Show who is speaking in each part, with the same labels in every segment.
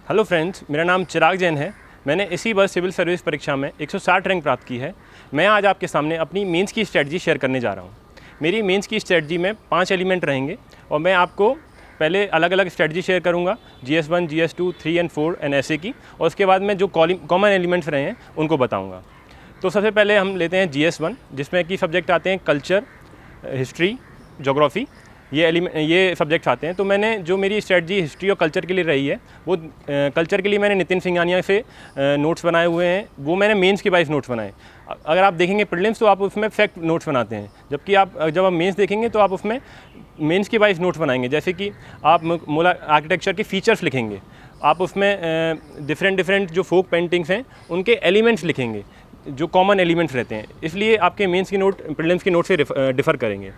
Speaker 1: Hello friends, मेरा नाम चिराग जैन है। मैंने इसी बार सिविल सर्विस परीक्षा में 160 रैंक प्राप्त की है। मैं आज आपके सामने अपनी मेंस की स्ट्रेटजी शेयर करने जा रहा हूँ। मेरी मेंस की स्ट्रेटजी में 5 एलिमेंट रहेंगे और मैं आपको पहले अलग अलग स्ट्रेटजी शेयर करूँगा, GS1, GS2, 3 एंड 4 एंड ऐसे की, और उसके बाद में जो कॉमन एलिमेंट्स रहे हैं उनको बताऊँगा। तो सबसे पहले हम लेते हैं GS1, जिसमें कि सब्जेक्ट आते हैं कल्चर, हिस्ट्री, जोग्राफ़ी, ये सब्जेक्ट्स आते हैं। तो मैंने जो मेरी स्ट्रेटजी हिस्ट्री और कल्चर के लिए रही है, वो कल्चर के लिए मैंने नितिन सिंघानिया से नोट्स बनाए हुए हैं। वो मैंने मेंस के वाइज नोट्स बनाए। अगर आप देखेंगे प्रीलिम्स तो आप उसमें फैक्ट नोट्स बनाते हैं, जबकि जब आप मेंस देखेंगे तो आप उसमें मेंस के वाइज नोट्स बनाएंगे। जैसे कि आप आर्किटेक्चर के फीचर्स लिखेंगे, आप उसमें डिफरेंट जो फोक पेंटिंग्स हैं उनके एलिमेंट्स लिखेंगे, जो कॉमन एलिमेंट्स रहते हैं। इसलिए आपके मेंस की नोट प्रीलिम्स की नोट से डिफ़र करेंगे।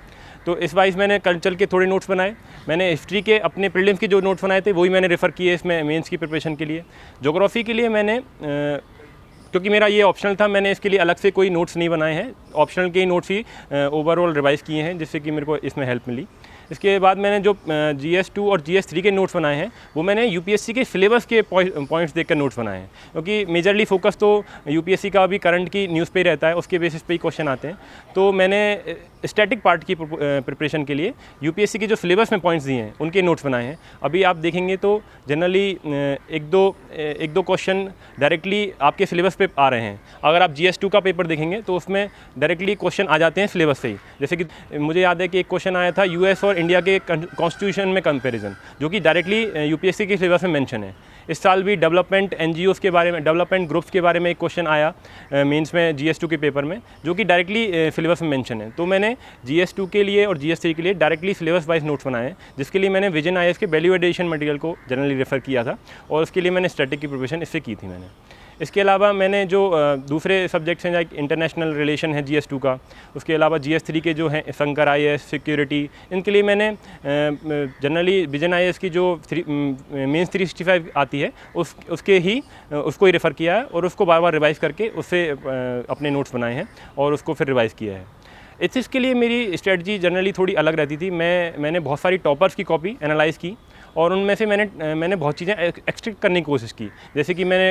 Speaker 1: तो इस वाइज मैंने कल्चर के थोड़े नोट्स बनाए। मैंने हिस्ट्री के अपने प्रीलिम्स के जो नोट्स बनाए थे वही मैंने रेफ़र किए इसमें मेंस की प्रिपरेशन के लिए। ज्योग्राफी के लिए मैंने क्योंकि मेरा ये ऑप्शनल था, मैंने इसके लिए अलग से कोई नोट्स नहीं बनाए हैं। ऑप्शनल के ही नोट्स ही ओवरऑल रिवाइज़ किए हैं, जिससे कि मेरे को इसमें हेल्प मिली। इसके बाद मैंने जो GS2 और GS3 के नोट्स बनाए हैं वो मैंने UPSC के सिलेबस के पॉइंट्स देखकर नोट्स बनाए हैं, क्योंकि मेजरली फोकस तो UPSC का अभी करंट की न्यूज़ पे ही रहता है, उसके बेसिस पे ही क्वेश्चन आते हैं। तो मैंने स्टैटिक पार्ट की प्रिपरेशन के लिए UPSC के जो सिलेबस में पॉइंट्स दिए हैं उनके नोट्स बनाए हैं। अभी आप देखेंगे तो जनरली एक दो क्वेश्चन डायरेक्टली आपके सिलेबस पे आ रहे हैं। अगर आप GS2 का पेपर देखेंगे तो उसमें डायरेक्टली क्वेश्चन आ जाते हैं सिलेबस से ही। जैसे कि मुझे याद है कि एक क्वेश्चन आया था US और इंडिया के कॉन्स्टिट्यूशन में कंपैरिजन, जो कि डायरेक्टली UPSC के सिलेबस में मेंशन है। इस साल भी डेवलपमेंट NGOs के बारे में, डेवलपमेंट ग्रुप्स के बारे में एक क्वेश्चन आया मेंस में GS2 के पेपर में, जो कि डायरेक्टली सिलेबस में मेंशन है। तो मैंने GS2 के लिए और GS3 के लिए डायरेक्टली सिलेबस वाइज नोट्स बनाए हैं, जिसके लिए मैंने विजन IAS के वैल्यू एडिशन मटेरियल को जनरली रेफ़र किया था, और उसके लिए मैंने स्टैटिक की प्रिपरेशन इससे की थी मैंने। इसके अलावा मैंने जो दूसरे सब्जेक्ट्स हैं, लाइक इंटरनेशनल रिलेशन है GS2 का, उसके अलावा GS3 के जो हैं शंकर IAS, सिक्योरिटी, इनके लिए मैंने जनरली विजन IAS की जो मेंस 365 आती है उसको ही रेफ़र किया है, और उसको बार बार रिवाइज़ करके उससे अपने नोट्स बनाए हैं और उसको फिर रिवाइज़ किया है। एथिक्स के लिए मेरी स्ट्रेटजी जनरली थोड़ी अलग रहती थी। मैंने बहुत सारी टॉपर्स की कॉपी एनालाइज़ की, और उनमें से मैंने बहुत चीज़ें एक्सट्रैक्ट करने की कोशिश की। जैसे कि मैंने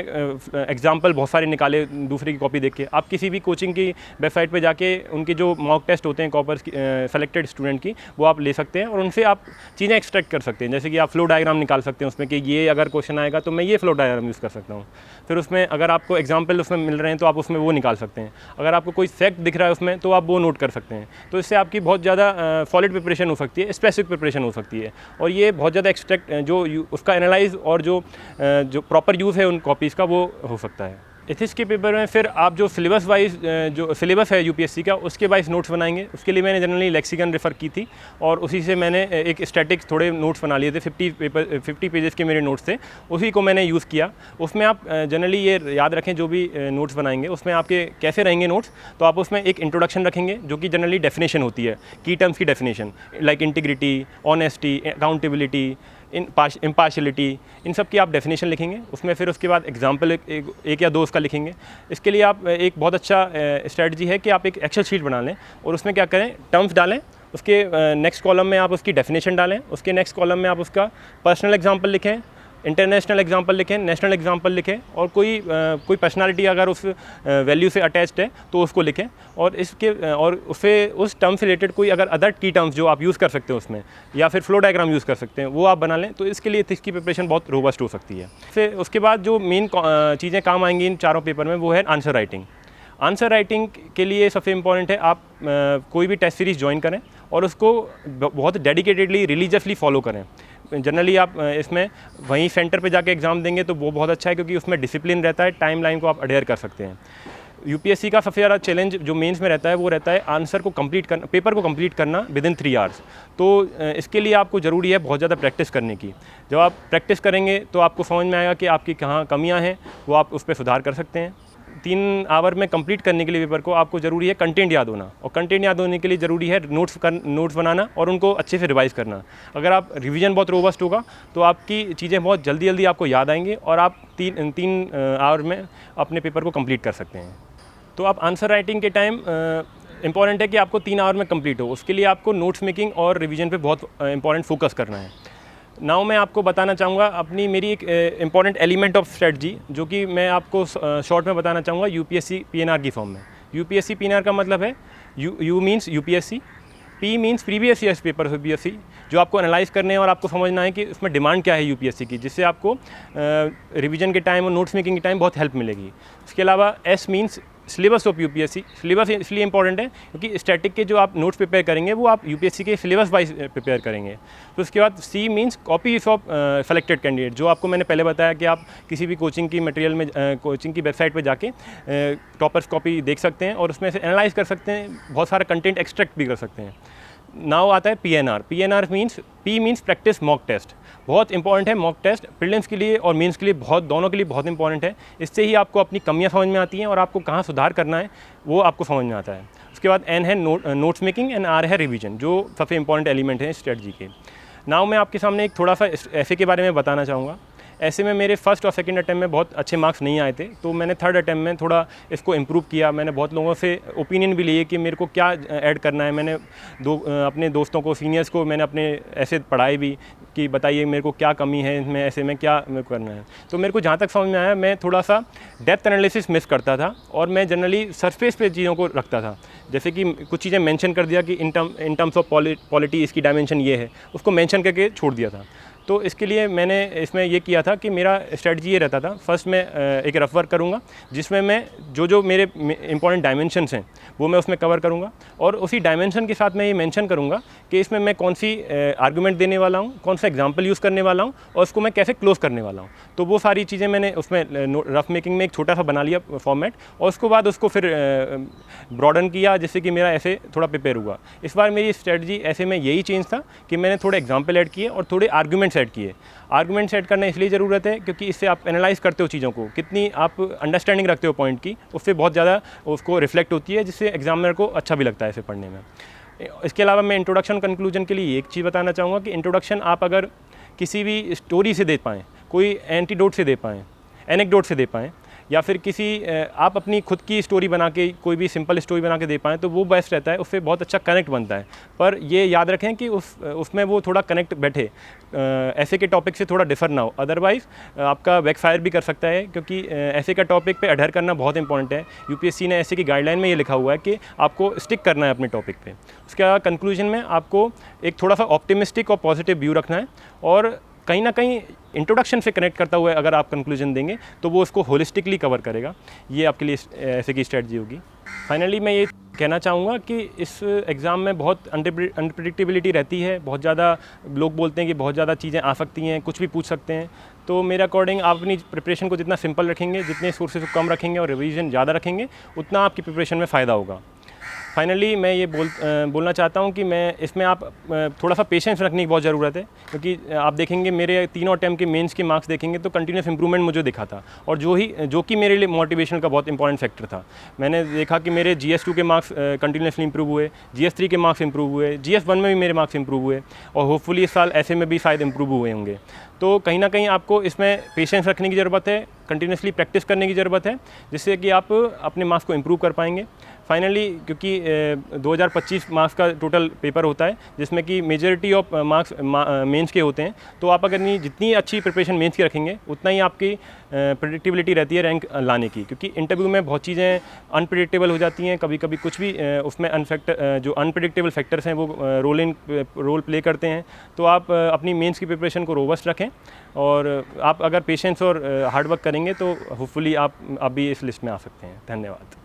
Speaker 1: एग्जांपल बहुत सारे निकाले दूसरे की कॉपी देख के। आप किसी भी कोचिंग की वेबसाइट पे जाके उनके जो मॉक टेस्ट होते हैं कॉपर्स की सेलेक्टेड स्टूडेंट की, वो आप ले सकते हैं और उनसे आप चीज़ें एक्सट्रैक्ट कर सकते हैं। जैसे कि आप फ्लो डायग्राम निकाल सकते हैं उसमें, कि ये अगर क्वेश्चन आएगा तो मैं ये फ्लो डायग्राम यूज़ कर सकता हूँ। फिर उसमें अगर आपको एग्जाम्पल उसमें मिल रहे हैं तो आप उसमें वो निकाल सकते हैं। अगर आपको कोई फैक्ट दिख रहा है उसमें तो आप वो नोट कर सकते हैं। तो इससे आपकी बहुत ज़्यादा सॉलिड प्रिपरेशन हो सकती है, स्पेसिफिक प्रिपरेशन हो सकती है, और ये बहुत ज़्यादा एक्सट्रैक्ट जो उसका एनालाइज और जो प्रॉपर यूज़ है उन कॉपीज़ का, वो हो सकता है। एथिक्स के पेपर में फिर आप जो सिलेबस वाइज जो सिलेबस है UPSC का, उसके वाइज नोट्स बनाएंगे। उसके लिए मैंने जनरली लेक्सिकन रेफ़र की थी, और उसी से मैंने एक स्टैटिक थोड़े नोट्स बना लिए थे। 50 पेजेस के मेरे नोट्स थे, उसी को मैंने यूज़ किया। उसमें आप जनरली ये याद रखें, जो भी नोट्स बनाएंगे उसमें आपके कैसे रहेंगे नोट्स, तो आप उसमें एक इंट्रोडक्शन रखेंगे, जो कि जनरली डेफिनेशन होती है, की टर्म्स की definition, like integrity, honesty, accountability, impartiality, इन सब की आप डेफिनेशन लिखेंगे उसमें। फिर उसके बाद एग्जाम्पल एक या दो उसका लिखेंगे। इसके लिए आप एक बहुत अच्छा स्ट्रेटजी है कि आप एक एक्सेल शीट बना लें और उसमें क्या करें, टर्म्स डालें, उसके नेक्स्ट कॉलम में आप उसकी डेफिनेशन डालें, उसके नेक्स्ट कॉलम में आप उसका पर्सनल एग्जाम्पल लिखें, इंटरनेशनल एग्जाम्पल लिखें, नेशनल एग्जाम्पल लिखें, और कोई पर्सनालिटी अगर उस वैल्यू से अटैच्ड है तो उसको लिखें, और उससे उस टर्म से रिलेटेड कोई अगर अदर की टर्म्स जो आप यूज़ कर सकते हैं उसमें, या फिर फ्लो डायग्राम यूज़ कर सकते हैं, वो आप बना लें। तो इसके लिए एथिक्स की प्रिपरेशन बहुत रोबस्ट हो सकती है। फिर उसके बाद जो मेन चीज़ें काम आएंगी इन चारों पेपर में, वो है आंसर राइटिंग। आंसर राइटिंग के लिए सबसे इम्पॉर्टेंट है आप कोई भी टेस्ट सीरीज़ ज्वाइन करें और उसको बहुत डेडिकेटेडली, रिलीजियसली फॉलो करें। जनरली आप इसमें वहीं सेंटर पे जाके एग्ज़ाम देंगे तो वो बहुत अच्छा है, क्योंकि उसमें डिसिप्लिन रहता है, टाइमलाइन को आप अडेयर कर सकते हैं। UPSC का सबसे ज़्यादा चैलेंज जो मेंस में रहता है वो रहता है आंसर को कंप्लीट करना, पेपर को कंप्लीट करना विदिन 3 आवर्स। तो इसके लिए आपको ज़रूरी है बहुत ज़्यादा प्रैक्टिस करने की। जब आप प्रैक्टिस करेंगे तो आपको समझ में आएगा कि आपकी कहाँ कमियाँ हैं, वो आप उस पर सुधार कर सकते हैं। 3 आवर में कंप्लीट करने के लिए पेपर को आपको ज़रूरी है कंटेंट याद होना, और कंटेंट याद होने के लिए ज़रूरी है नोट्स बनाना और उनको अच्छे से रिवाइज़ करना। अगर आप रिवीजन बहुत रोबस्ट होगा तो आपकी चीज़ें बहुत जल्दी आपको याद आएंगी, और आप 3 आवर में अपने पेपर को कंप्लीट कर सकते हैं। तो आप आंसर राइटिंग के टाइम इंपॉर्टेंट है कि आपको 3 आवर में कंप्लीट हो। उसके लिए आपको नोट्स मेकिंग और रिवीजन पे बहुत इंपॉर्टेंट फोकस करना है। नाउ मैं आपको बताना चाहूँगा अपनी मेरी एक इम्पॉर्टेंट एलिमेंट ऑफ स्ट्रेटजी, जो कि मैं आपको शॉर्ट में बताना चाहूँगा यूपीएससी पीएनआर की फॉर्म में। यूपीएससी पीएनआर का मतलब है you means UPSC, P means previous years paper of UPSC, जो आपको एनालाइज करने हैं और आपको समझना है कि उसमें डिमांड क्या है यूपीएससी की, जिससे आपको रिवीजन के टाइम और नोट्स मेकिंग के टाइम बहुत हेल्प मिलेगी। उसके अलावा S means syllabus of UPSC. Syllabus इसलिए इंपॉर्टेंट है क्योंकि स्टैटिक के जो आप नोट्स प्रिपेयर करेंगे वो आप यूपीएससी के सिलेबस वाइज प्रिपेयर करेंगे। तो उसके बाद C means copies of selected candidate, जो आपको मैंने पहले बताया कि आप किसी भी कोचिंग की मटेरियल में कोचिंग की वेबसाइट पे जाके टॉपर्स कॉपी देख सकते हैं और उसमें से एनालाइज कर सकते हैं, बहुत सारा कंटेंट एक्सट्रैक्ट भी कर सकते हैं। नाउ आता है PNR. PNR means, P means practice mock test. बहुत इंपॉर्टेंट है मॉक टेस्ट, प्रीलिम्स के लिए और मेंस के लिए बहुत, दोनों के लिए बहुत इंपॉर्टेंट है। इससे ही आपको अपनी कमियां समझ में आती हैं और आपको कहाँ सुधार करना है वो आपको समझ में आता है। उसके बाद एन है नोट्स मेकिंग एंड आर है रिवीजन, जो सबसे इंपॉर्टेंट एलिमेंट है स्ट्रेटजी के। नाउ मैं आपके सामने एक थोड़ा सा ऐसे के बारे में बताना चाहूँगा। ऐसे में मेरे फर्स्ट और सेकंड अटैम्प्ट में बहुत अच्छे मार्क्स नहीं आए थे, तो मैंने थर्ड अटैम्प्ट में थोड़ा इसको इम्प्रूव किया। मैंने बहुत लोगों से ओपिनियन भी लिए कि मेरे को क्या ऐड करना है। मैंने अपने दोस्तों को, सीनियर्स को मैंने अपने ऐसे पढ़ाए भी कि बताइए मेरे को क्या कमी है इसमें, ऐसे में क्या मेरे को करना है। तो मेरे को जहाँ तक समझ में आया, मैं थोड़ा सा डेप्थ एनालिसिस मिस करता था और मैं जनरली सरफेस पे चीज़ों को रखता था। जैसे कि कुछ चीज़ें मेंशन कर दिया कि इन टर्म्स ऑफ पॉलिटी इसकी डायमेंशन ये है, उसको मेंशन करके छोड़ दिया था। तो इसके लिए मैंने इसमें ये किया था कि मेरा स्ट्रेटजी ये रहता था, फर्स्ट मैं एक रफ वर्क करूँगा जिसमें मैं जो मेरे इंपॉर्टेंट डायमेंशंस हैं वो मैं उसमें कवर करूँगा, और उसी डायमेंशन के साथ मैं ये मेंशन करूँगा कि इसमें मैं कौन सी आर्गुमेंट देने वाला हूँ, कौन सा एग्जांपल यूज़ करने वाला हूँ और उसको मैं कैसे क्लोज करने वाला हूँ। तो वो सारी चीज़ें मैंने उसमें रफ मेकिंग में एक छोटा सा बना लिया फॉर्मेट, और उसके बाद उसको फिर ब्रॉडन किया जिससे कि मेरा ऐसे थोड़ा प्रिपेयर हुआ। इस बार मेरी स्ट्रेटजी ऐसे में यही चेंज था कि मैंने थोड़े एग्जाम्पल ऐड किए और थोड़े आर्गूमेंट सेट किए। आर्गूमेंट सेट करना इसलिए ज़रूरत है क्योंकि इससे आप एनालाइज करते हो चीज़ों को, कितनी आप अंडरस्टैंडिंग रखते हो पॉइंट की, उससे बहुत ज़्यादा उसको रिफ्लेक्ट होती है, जिससे एग्जामिनर को अच्छा भी लगता है इसे पढ़ने में। इसके अलावा मैं इंट्रोडक्शन कंक्लूजन के लिए एक चीज़ बताना चाहूँगा कि इंट्रोडक्शन आप अगर किसी भी स्टोरी से दे पाएँ, कोई एंटीडोट से दे पाएँ, एनेक्डोट से दे पाएँ, या फिर किसी आप अपनी खुद की स्टोरी बना के, कोई भी सिंपल स्टोरी बना के दे पाएँ, तो वो बेस्ट रहता है, उससे बहुत अच्छा कनेक्ट बनता है। पर ये याद रखें कि उसमें वो थोड़ा कनेक्ट बैठे, ऐसे के टॉपिक से थोड़ा डिफर ना हो, अदरवाइज़ आपका बैकफायर भी कर सकता है, क्योंकि ऐसे का टॉपिक पे अडर करना बहुत इंपॉर्टेंट है। यूपीएससी ने ऐसे की गाइडलाइन में ये लिखा हुआ है कि आपको स्टिक करना है अपने टॉपिक पे। उसका कंक्लूजन में आपको एक थोड़ा सा ऑप्टिमिस्टिक और पॉजिटिव व्यू रखना है, और कहीं ना कहीं इंट्रोडक्शन से कनेक्ट करता हुआ अगर आप कंक्लूजन देंगे तो वो उसको होलिस्टिकली कवर करेगा। ये आपके लिए ऐसे की स्ट्रेटजी होगी। फाइनली मैं ये कहना चाहूँगा कि इस एग्ज़ाम में बहुत अनप्रेडिक्टेबिलिटी रहती है, बहुत ज़्यादा लोग बोलते हैं कि बहुत ज़्यादा चीज़ें आ सकती हैं, कुछ भी पूछ सकते हैं। तो मेरे अकॉर्डिंग आप अपनी प्रिपरेशन को जितना सिंपल रखेंगे, जितने सोर्सेज को कम रखेंगे और रिवीजन ज़्यादा रखेंगे, उतना आपकी प्रिपरेशन में फ़ायदा होगा। फाइनली मैं ये बोलना चाहता हूँ कि मैं इसमें आप थोड़ा सा पेशेंस रखने की बहुत ज़रूरत है, क्योंकि आप देखेंगे मेरे तीनों अटैम्प्ट के मेंस के मार्क्स देखेंगे तो कंटिन्यूस इंप्रूवमेंट मुझे दिखा था, और जो कि मेरे लिए मोटिवेशन का बहुत इंपॉर्टेंट फैक्टर था। मैंने देखा कि मेरे GS2 के मार्क्स कंटिन्यूसली इंप्रूव हुए, GS3 के मार्क्स इंप्रूव हुए, GS1 में भी मेरे मार्क्स इंप्रूव हुए, और होपफुली इस साल ऐसे में भी शायद इंप्रूव हुए होंगे। तो कहीं ना कहीं आपको इसमें पेशेंस रखने की ज़रूरत है, कंटिन्यूसली प्रैक्टिस करने की ज़रूरत है, जिससे कि आप अपने मार्क्स को इंप्रूव कर पाएंगे। फाइनली क्योंकि 2025 मार्क्स का टोटल पेपर होता है, जिसमें कि मेजॉरिटी ऑफ मार्क्स मेंस के होते हैं, तो आप अगर जितनी अच्छी प्रिपरेशन मेंस की रखेंगे उतना ही आपकी प्रेडिक्टेबिलिटी रहती है रैंक लाने की, क्योंकि इंटरव्यू में बहुत चीज़ें अनप्रेडिक्टेबल हो जाती हैं। कभी कभी कुछ भी उसमें जो अनप्रेडिक्टेबल फैक्टर्स हैं वो रोल प्ले करते हैं। तो आप अपनी मेंस की प्रिपरेशन को रोबस्ट रखें, और आप अगर पेशेंस और हार्डवर्क करेंगे तो होपफुली आप भी इस लिस्ट में आ सकते हैं। धन्यवाद।